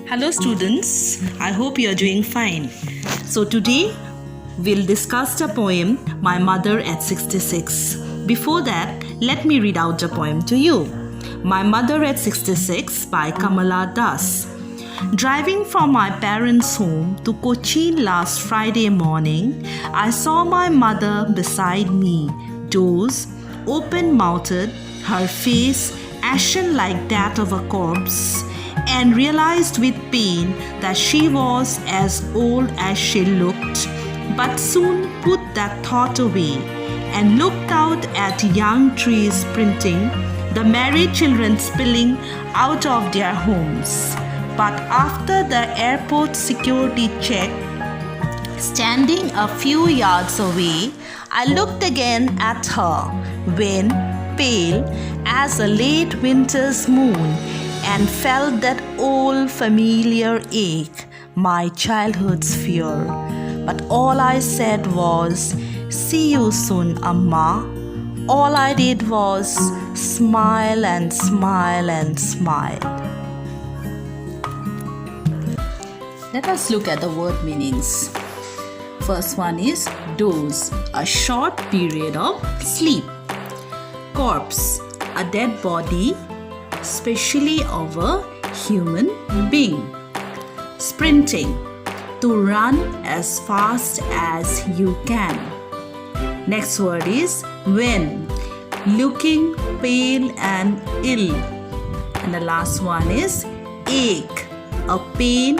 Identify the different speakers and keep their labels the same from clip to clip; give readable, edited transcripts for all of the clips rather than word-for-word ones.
Speaker 1: Hello students, I hope you are doing fine. So today we'll discuss the poem My Mother at 66. Before that, let me read out the poem to you. My Mother at 66 by Kamala Das. Driving from my parents' home to Cochin last Friday morning, I saw my mother beside me, doze, open-mouthed, her face ashen like that of a corpse, and realized with pain that she was as old as she looked, but soon put that thought away and looked out at young trees sprinting, the married children spilling out of their homes. But after the airport security check, standing a few yards away, I looked again at her when, pale as a late winter's moon, and felt that old familiar ache, my childhood's fear. But all I said was, "See you soon, Amma." All I did was smile and smile and smile. Let us look at the word meanings. First one is doze, a short period of sleep. Corpse, a dead body, especially of a human being. Sprinting, to run as fast as you can. Next word is when, looking pale and ill. And the last one is ache, a pain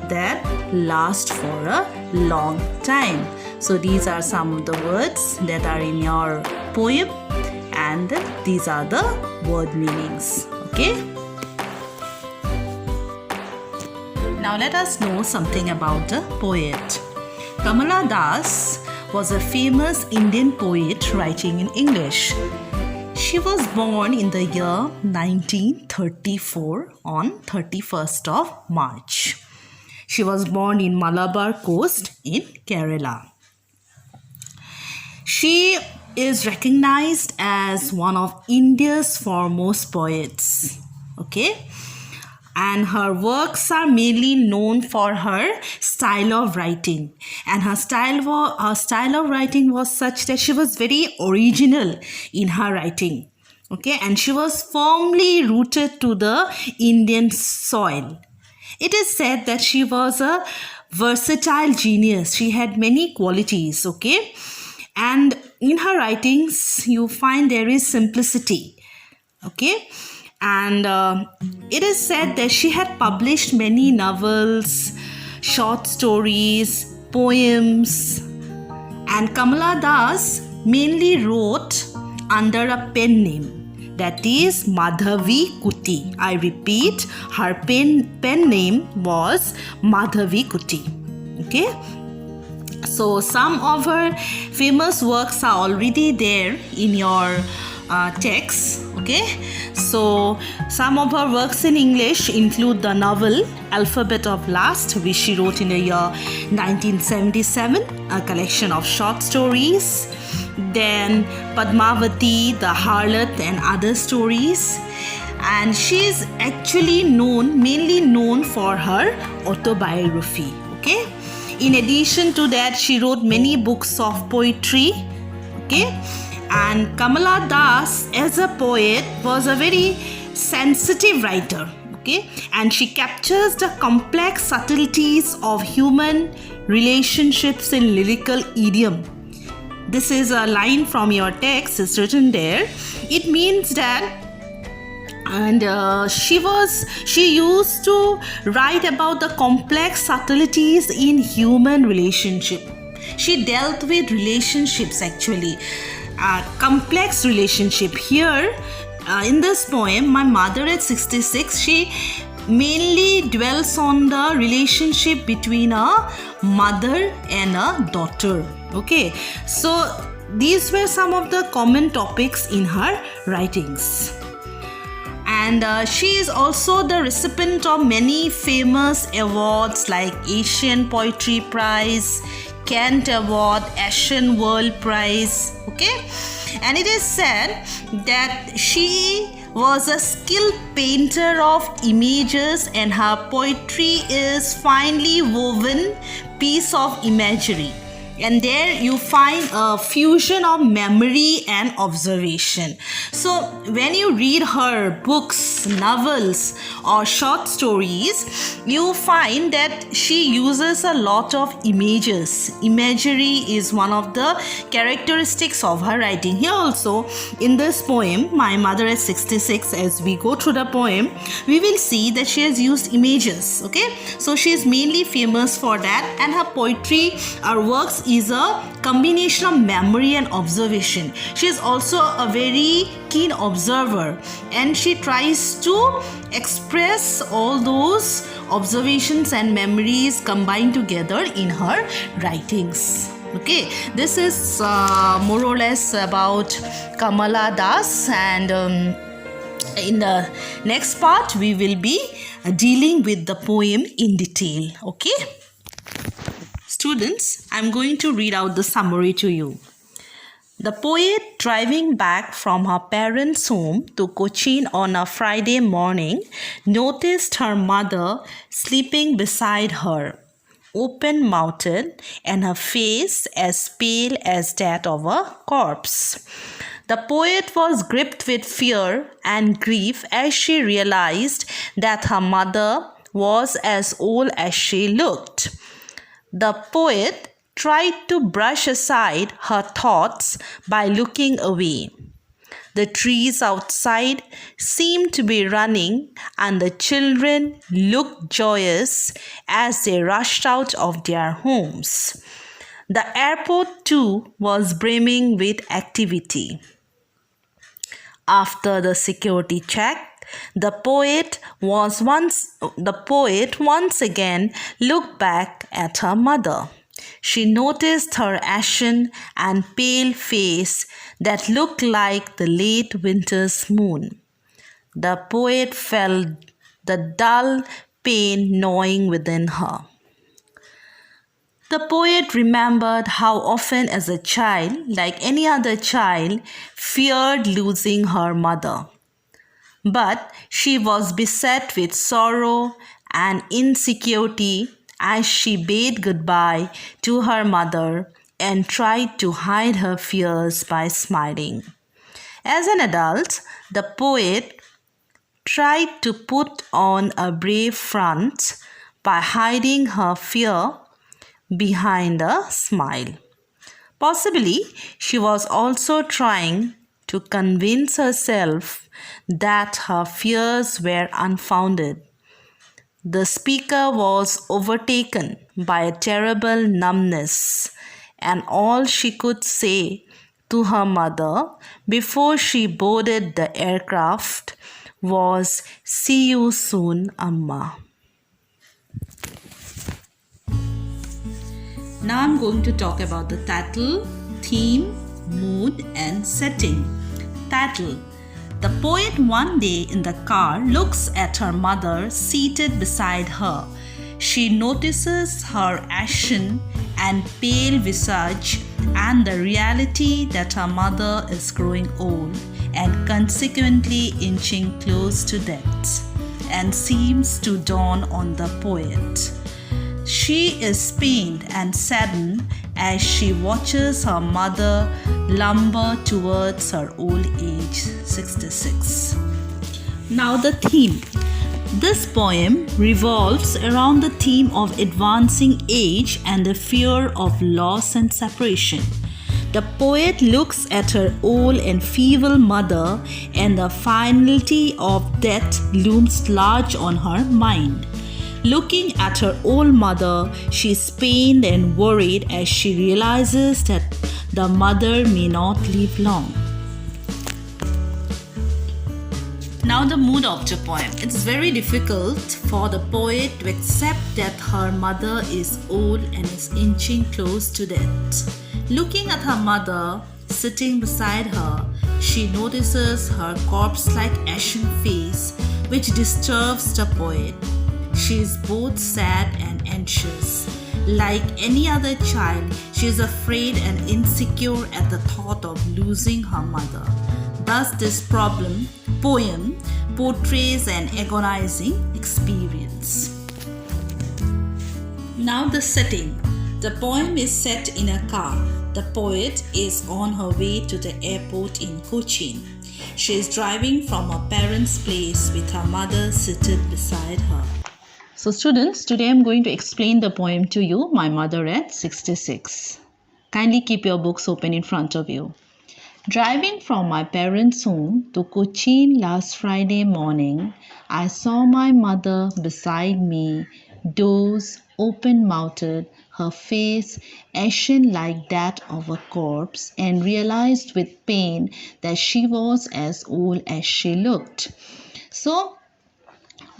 Speaker 1: that lasts for a long time. So these are some of the words that are in your poem, and these are the word meanings. Okay? Now let us know something about the poet. Kamala Das was a famous Indian poet writing in English. She was born in the year 1934 on 31st of March. She was born in Malabar Coast in Kerala. She is recognized as one of India's foremost poets. Okay? And her works are mainly known for her style of writing. And her style of writing was such that she was very original in her writing. Okay? And she was firmly rooted to the Indian soil. It is said that she was a versatile genius. She had many qualities, okay? And in her writings, you find there is simplicity, okay? And it is said that she had published many novels, short stories, poems. And Kamala Das mainly wrote under a pen name. That is Madhavi Kuti. I repeat, her pen name was Madhavi Kuti. Okay? So some of her famous works are already there in your text. Okay? So some of her works in English include the novel Alphabet of Last, which she wrote in the year 1977, a collection of short stories. Then Padmavati, The Harlot, and other stories. And she is actually mainly known for her autobiography. Okay. In addition to that, she wrote many books of poetry. Okay. And Kamala Das, as a poet, was a very sensitive writer. Okay. And she captures the complex subtleties of human relationships in lyrical idiom. This is a line from your text, it's written there. It means that, and she used to write about the complex subtleties in human relationship. She dealt with relationships actually, complex relationship. Here in this poem, My Mother at 66, she mainly dwells on the relationship between a mother and a daughter. Okay, so these were some of the common topics in her writings. And she is also the recipient of many famous awards like Asian Poetry Prize, Kent Award, Asian World Prize. Okay, and it is said that she was a skilled painter of images, and her poetry is finely woven piece of imagery. And there you find a fusion of memory and observation. So when you read her books, novels, or short stories, you find that she uses a lot of images. Imagery is one of the characteristics of her writing. Here also, in this poem, My Mother is 66, as we go through the poem, we will see that she has used images. Okay, so she is mainly famous for that, and her poetry, her works is a combination of memory and observation. She is also a very keen observer, and she tries to express all those observations and memories combined together in her writings. Okay, this is more or less about Kamala Das, and in the next part we will be dealing with the poem in detail. Okay, students, I'm going to read out the summary to you. The poet, driving back from her parents' home to Cochin on a Friday morning, noticed her mother sleeping beside her, open-mouthed, and her face as pale as that of a corpse. The poet was gripped with fear and grief as she realized that her mother was as old as she looked. The poet tried to brush aside her thoughts by looking away. The trees outside seemed to be running, and the children looked joyous as they rushed out of their homes. The airport too was brimming with activity. After the security check, the poet once again looked back at her mother. She noticed her ashen and pale face that looked like the late winter's moon. The poet felt the dull pain gnawing within her. The poet remembered how often as a child, like any other child, feared losing her mother. But she was beset with sorrow and insecurity as she bade goodbye to her mother and tried to hide her fears by smiling. As an adult, the poet tried to put on a brave front by hiding her fear behind a smile. Possibly, she was also trying to convince herself that her fears were unfounded. The speaker was overtaken by a terrible numbness, and all she could say to her mother before she boarded the aircraft was, "See you soon, Amma." Now I'm going to talk about the title, theme, mood, and setting. Title. The poet one day in the car looks at her mother seated beside her. She notices her ashen and pale visage and the reality that her mother is growing old and consequently inching close to death, and seems to dawn on the poet. She is pained and saddened as she watches her mother lumber towards her old age, 66. Now the theme. This poem revolves around the theme of advancing age and the fear of loss and separation. The poet looks at her old and feeble mother, and the finality of death looms large on her mind. Looking at her old mother, she is pained and worried as she realizes that the mother may not live long. Now the mood of the poem. It's very difficult for the poet to accept that her mother is old and is inching close to death. Looking at her mother sitting beside her, she notices her corpse-like ashen face, which disturbs the poet. She is both sad and anxious. Like any other child, she is afraid and insecure at the thought of losing her mother. Thus, this poem portrays an agonizing experience. Now, the setting. The poem is set in a car. The poet is on her way to the airport in Cochin. She is driving from her parents' place with her mother seated beside her. So students, today I am going to explain the poem to you, My Mother at 66. Kindly keep your books open in front of you. Driving from my parents' home to Cochin last Friday morning, I saw my mother beside me, doze, open-mouthed, her face ashen like that of a corpse, and realized with pain that she was as old as she looked. So,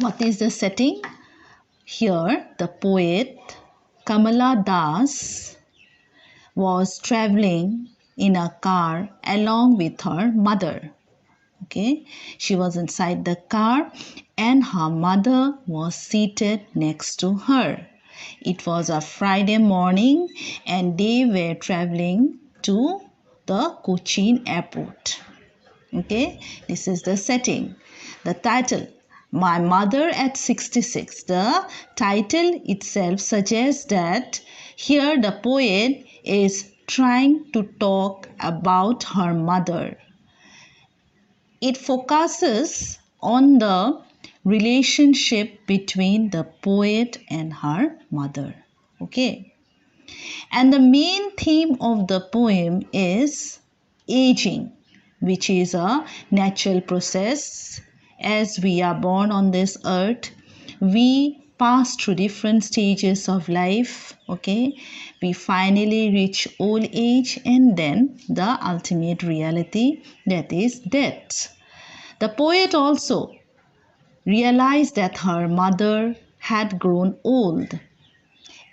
Speaker 1: what is the setting? Here, the poet Kamala Das was traveling in a car along with her mother. Okay, she was inside the car and her mother was seated next to her. It was a Friday morning and they were traveling to the Cochin airport. Okay, this is the setting. The title, My Mother at 66. The title itself suggests that here the poet is trying to talk about her mother. It focuses on the relationship between the poet and her mother. Okay. And the main theme of the poem is aging, which is a natural process. As we are born on this earth, we pass through different stages of life. Okay, we finally reach old age and then the ultimate reality, that is death. The poet also realized that her mother had grown old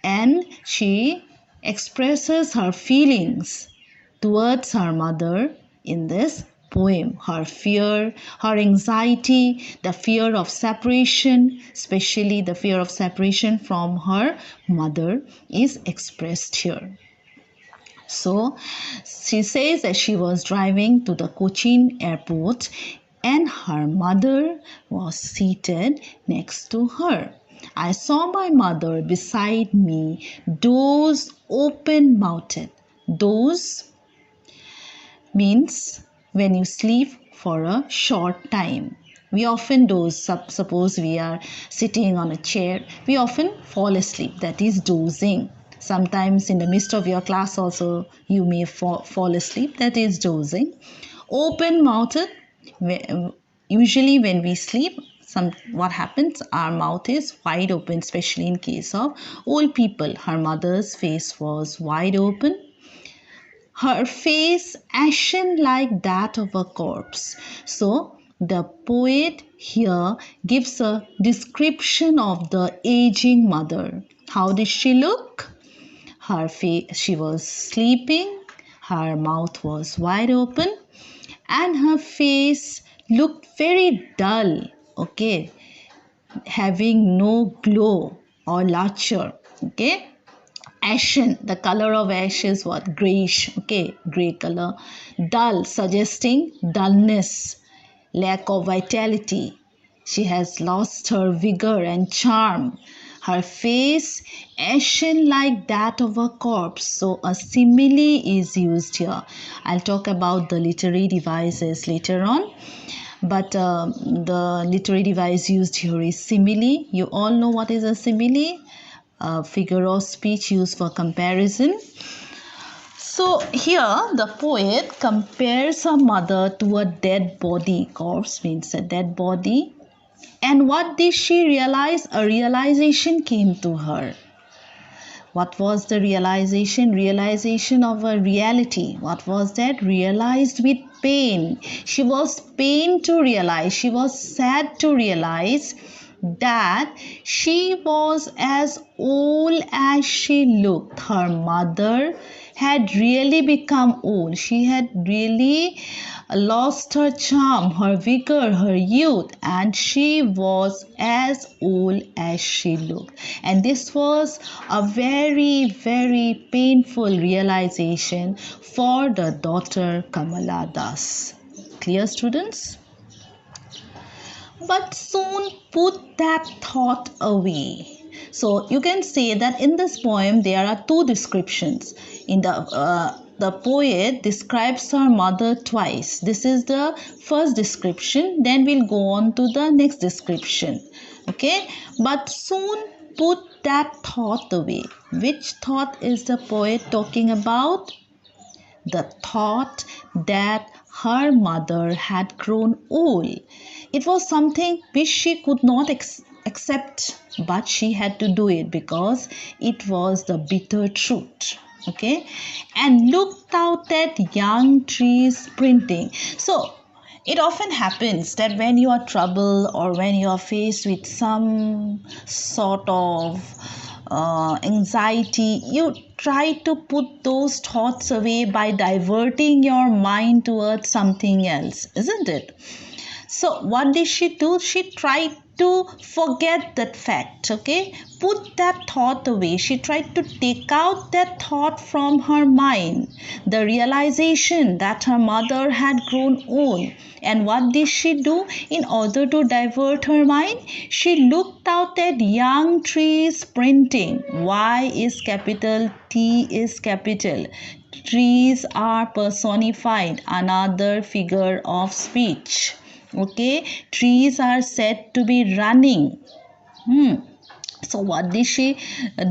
Speaker 1: and she expresses her feelings towards her mother in this poem. Her fear, her anxiety, the fear of separation, especially the fear of separation from her mother, is expressed here. So she says that she was driving to the Cochin airport and her mother was seated next to her. I saw my mother beside me, doze open-mouthed. Doze means when you sleep for a short time. We often doze. Suppose we are sitting on a chair, we often fall asleep. That is dozing. Sometimes in the midst of your class also you may fall asleep. That is dozing. Open-mouthed, usually when we sleep, what happens, our mouth is wide open, especially in case of old people. Her mother's face was wide open, her face ashen like that of a corpse. So the poet here gives a description of the aging mother. How did she look? Her face, she was sleeping, her mouth was wide open and her face looked very dull, okay, having no glow or luster, okay. Ashen, the color of ashes was grayish, okay, gray color. Dull, suggesting dullness, lack of vitality. She has lost her vigor and charm. Her face ashen like that of a corpse. So a simile is used here. I'll talk about the literary devices later on. But the literary device used here is simile. You all know what is a simile? A figure of speech used for comparison. So here the poet compares her mother to a dead body. Corpse means a dead body. And what did she realize? A realization came to her. What was the realization? Realization of a reality. What was that? Realized with pain. She was pained to realize. She was sad to realize that she was as old as she looked. Her mother had really become old. She had really lost her charm, her vigor, her youth, and she was as old as she looked. And this was a very, very painful realization for the daughter Kamala Das. clear, students? But soon put that thought away. So you can say that in this poem there are two descriptions. In the poet describes her mother twice. This is the first description. Then we'll go on to the next description. Okay. But soon put that thought away. Which thought is the poet talking about? The thought that her mother had grown old. It was something which she could not accept, but she had to do it because it was the bitter truth. Okay, and looked out at young trees sprinting. So it often happens that when you are troubled or when you are faced with some sort of anxiety, you try to put those thoughts away by diverting your mind towards something else, isn't it? So what did she do? She tried to forget that fact, okay? Put that thought away. She tried to take out that thought from her mind. The realization that her mother had grown old. And what did she do? In order to divert her mind, she looked out at young trees sprinting. Y is capital, T is capital. Trees are personified, another figure of speech. Okay, trees are said to be running. So what did she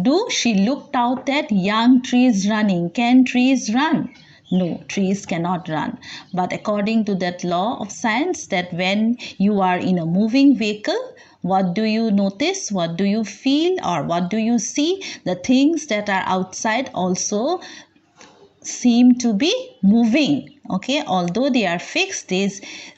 Speaker 1: do? She looked out at young trees running. Can trees run? No, trees cannot run. But according to that law of science, that when you are in a moving vehicle, what do you notice? What do you feel? Or what do you see? The things that are outside also seem to be moving. Okay, although they are fixed, they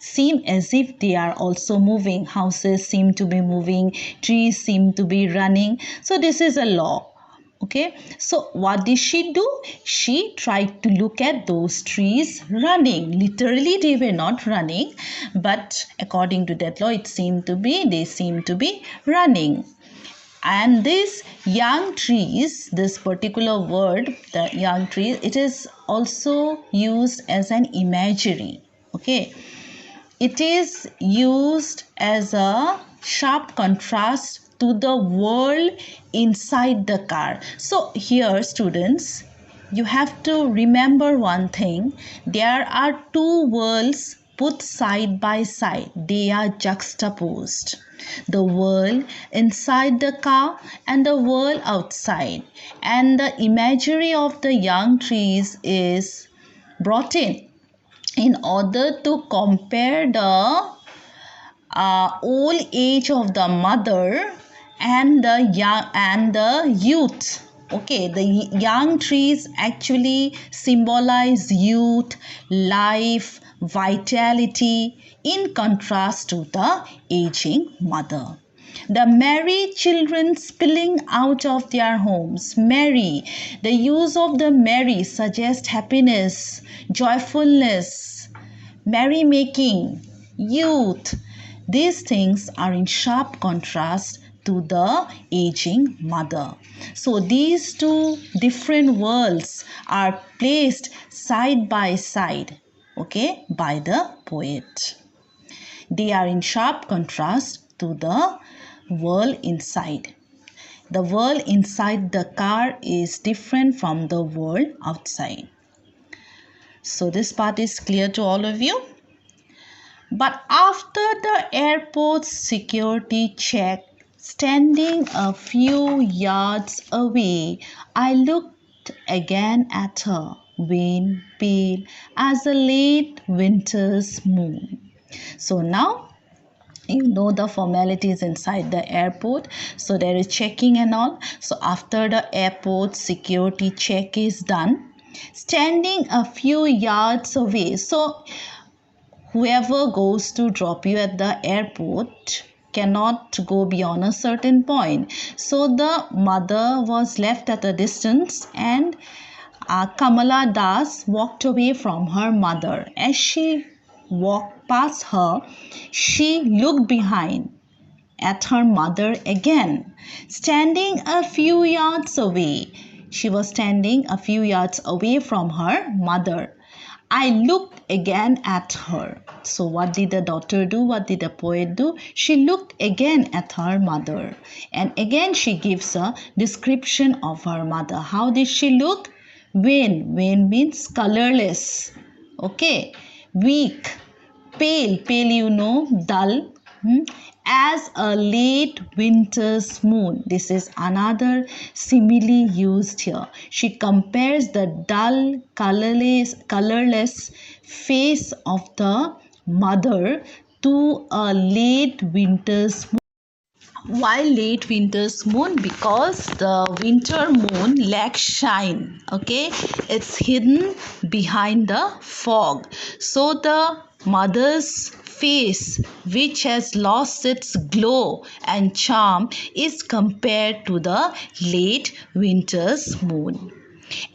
Speaker 1: seem as if they are also moving. Houses seem to be moving, trees seem to be running. So this is a law. Okay, so what did she do? She tried to look at those trees running. Literally they were not running, but according to that law, they seem to be running. And these young trees, this particular word, the young trees, it is also used as an imagery. Okay, it is used as a sharp contrast to the world inside the car. So here, students, you have to remember one thing. There are two worlds put side by side. They are juxtaposed. The world inside the car and the world outside. And the imagery of the young trees is brought in order to compare the old age of the mother and the youth. Okay, the young trees actually symbolize youth, life, vitality, in contrast to the aging mother. The merry children spilling out of their homes. Merry. The use of the merry suggests happiness, joyfulness, merrymaking, youth. These things are in sharp contrast to the aging mother. So these two different worlds are placed side by side, okay, by the poet. They are in sharp contrast to the world inside. The world inside the car is different from the world outside. So this part is clear to all of you. But after the airport's security check, standing a few yards away, I looked again at her, wan, pale as a late winter's moon. So now you know the formalities inside the airport. So there is checking and all. So after the airport security check is done, standing a few yards away. So whoever goes to drop you at the airport cannot go beyond a certain point. So the mother was left at a distance, and Kamala Das walked away from her mother. As she walked past her, she looked behind at her mother again, standing a few yards away. She was standing a few yards away from her mother. I looked again at her. So what did the daughter do? What did the poet do? She looked again at her mother, and again she gives a description of her mother. How did she look? Wan. Wan means colorless. Okay. Weak. Pale. Pale, you know, dull. As a late winter's moon. This is another simile used here. She compares the dull, colorless face of the mother to a late winter's moon. Why late winter's moon? Because the winter moon lacks shine. Okay, it's hidden behind the fog. So the mother's face, which has lost its glow and charm, is compared to the late winter's moon.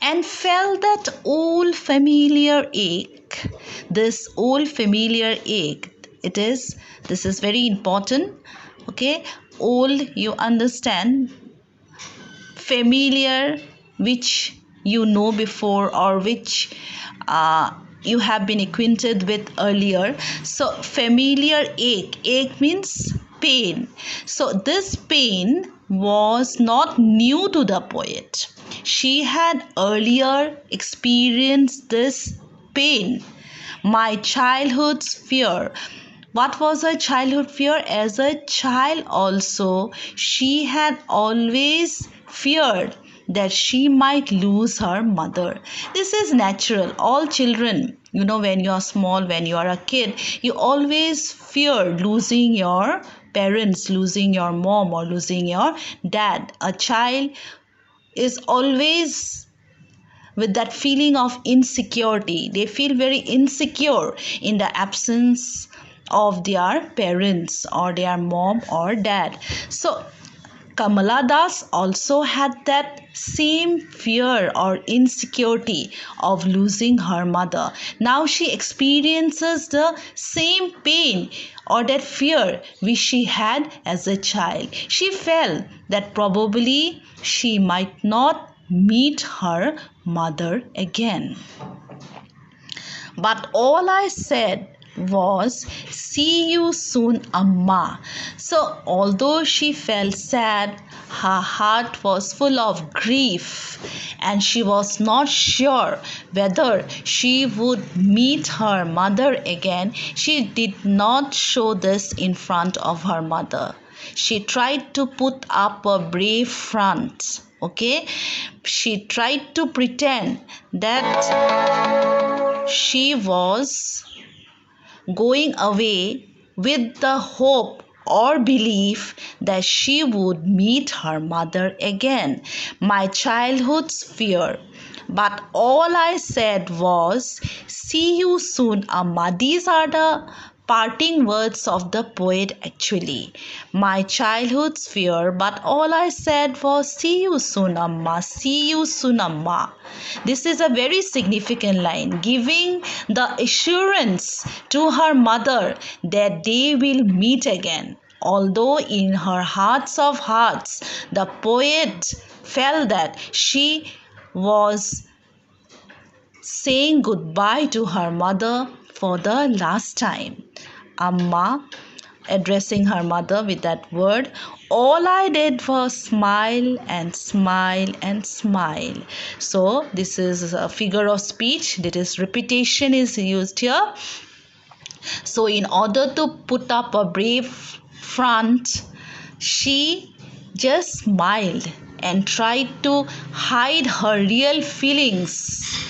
Speaker 1: And felt that old familiar ache. This old familiar ache. This is very important. Okay, old, you understand, familiar, which you know before, or which you have been acquainted with earlier. So familiar ache means pain. So this pain was not new to the poet. She had earlier experienced this pain. My childhood's fear. What was her childhood fear? As a child also, she had always feared that she might lose her mother. This is natural. All children, you know, when you are small, when you are a kid, you always fear losing your parents, losing your mom, or losing your dad. A child is always with that feeling of insecurity. They feel very insecure in the absence of their parents or their mom or dad. So Kamala Das also had that same fear or insecurity of losing her mother. Now she experiences the same pain or that fear which she had as a child. She felt that probably she might not meet her mother again. But all I said was, see you soon, Amma. So, although she felt sad, her heart was full of grief, and she was not sure whether she would meet her mother again. She did not show this in front of her mother. She tried to put up a brave front. Okay, she tried to pretend that she was going away with the hope or belief that she would meet her mother again. My childhood's fear. But all I said was, see you soon, Amma. These are the parting words of the poet actually. My childhood's fear, but all I said was, see you soon, Amma. See you soon, Amma. This is a very significant line, giving the assurance to her mother that they will meet again. Although in her hearts of hearts, the poet felt that she was saying goodbye to her mother for the last time. Amma, addressing her mother with that word, all I did was smile and smile and smile. So this is a figure of speech. That is, repetition is used here. So in order to put up a brave front, she just smiled and tried to hide her real feelings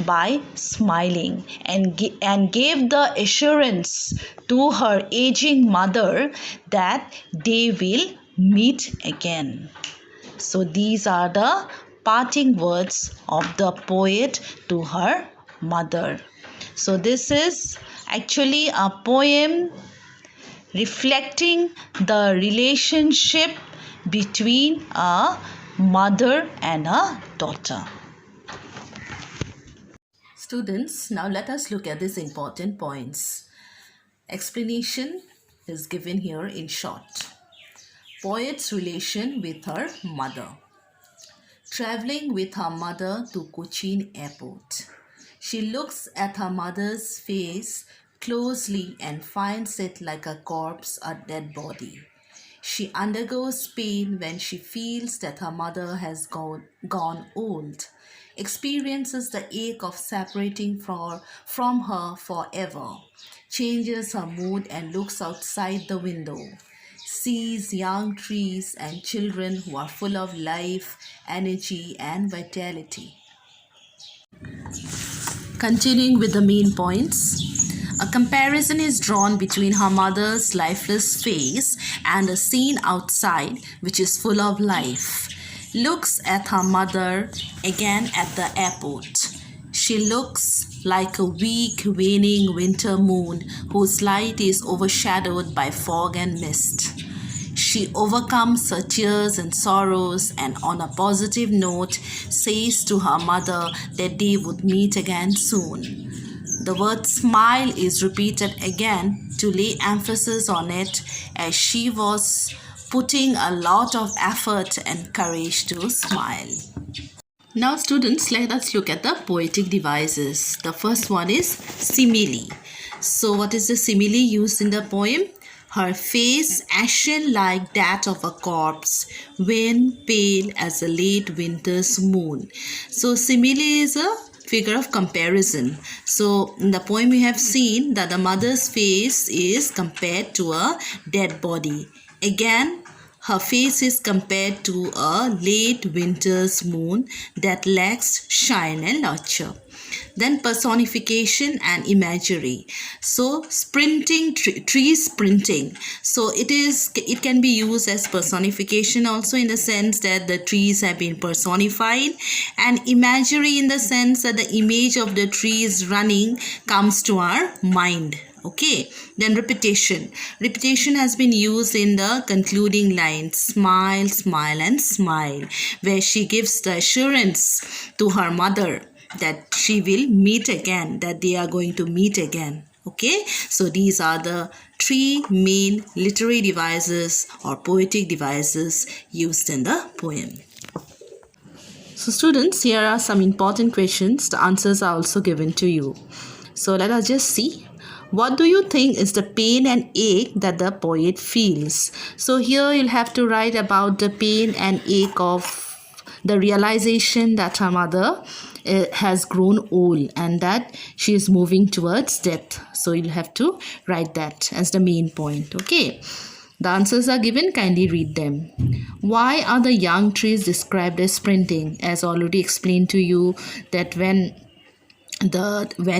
Speaker 1: by smiling, and gave the assurance to her aging mother that they will meet again. So these are the parting words of the poet to her mother. So this is actually a poem reflecting the relationship between a mother and a daughter. Students, now let us look at these important points. Explanation is given here in short. Poet's relation with her mother. Traveling with her mother to Cochin Airport. She looks at her mother's face closely and finds it like a corpse, a dead body. She undergoes pain when she feels that her mother has gone old, experiences the ache of separating from her forever, changes her mood and looks outside the window, sees young trees and children who are full of life, energy, and vitality. Continuing with the main points, a comparison is drawn between her mother's lifeless face and a scene outside which is full of life. Looks at her mother again at the airport. She looks like a weak, waning winter moon whose light is overshadowed by fog and mist. She overcomes her tears and sorrows and on a positive note says to her mother that they would meet again soon. The word smile is repeated again to lay emphasis on it as she was putting a lot of effort and courage to smile. Now students, let us look at the poetic devices. The first one is simile. So what is the simile used in the poem? Her face ashen like that of a corpse, wan pale as a late winter's moon. So simile is a figure of comparison. So in the poem we have seen that the mother's face is compared to a dead body. Again, her face is compared to a late winter's moon that lacks shine and lustre. Then personification and imagery. So sprinting, tree sprinting. So it can be used as personification also in the sense that the trees have been personified, and imagery in the sense that the image of the trees running comes to our mind. Okay, then repetition. Repetition has been used in the concluding lines, smile, smile and smile, where she gives the assurance to her mother that she will meet again, that they are going to meet again. Okay, so these are the three main literary devices or poetic devices used in the poem. So students, here are some important questions. The answers are also given to you. So let us just see. What do you think is the pain and ache that the poet feels? So here you'll have to write about the pain and ache of the realization that her mother has grown old and that she is moving towards death. So you'll have to write that as the main point. Okay. The answers are given, kindly read them. Why are the young trees described as sprinting? As already explained to you that when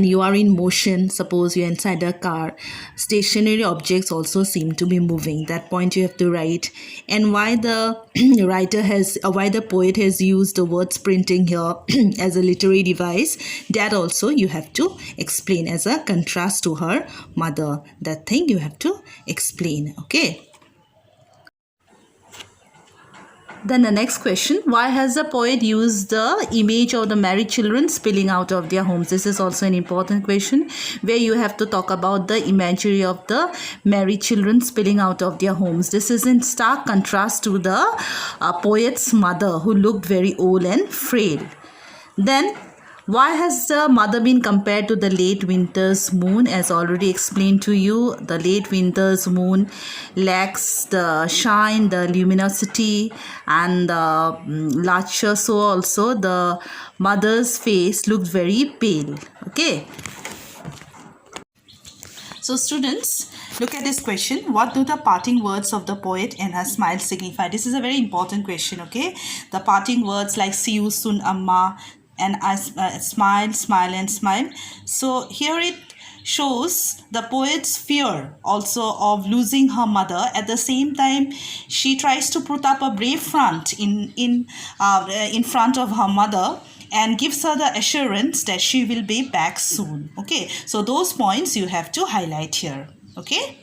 Speaker 1: you are in motion, suppose you're inside a car, stationary objects also seem to be moving. That point you have to write. And why the why the poet has used the word sprinting here as a literary device, that also you have to explain as a contrast to her mother. That thing you have to explain. Okay. Then the next question, why has the poet used the image of the married children spilling out of their homes? This is also an important question where you have to talk about the imagery of the married children spilling out of their homes. This is in stark contrast to the poet's mother who looked very old and frail. Then, why has the mother been compared to the late winter's moon? As already explained to you, the late winter's moon lacks the shine, the luminosity and the lustre. So also the mother's face looked very pale. Okay. So students, look at this question. What do the parting words of the poet and her smile signify? This is a very important question, okay? The parting words like see you soon, Amma, and I smile, smile and smile. So here it shows the poet's fear also of losing her mother. At the same time, she tries to put up a brave front in front of her mother and gives her the assurance that she will be back soon. Okay, so those points you have to highlight here. Okay.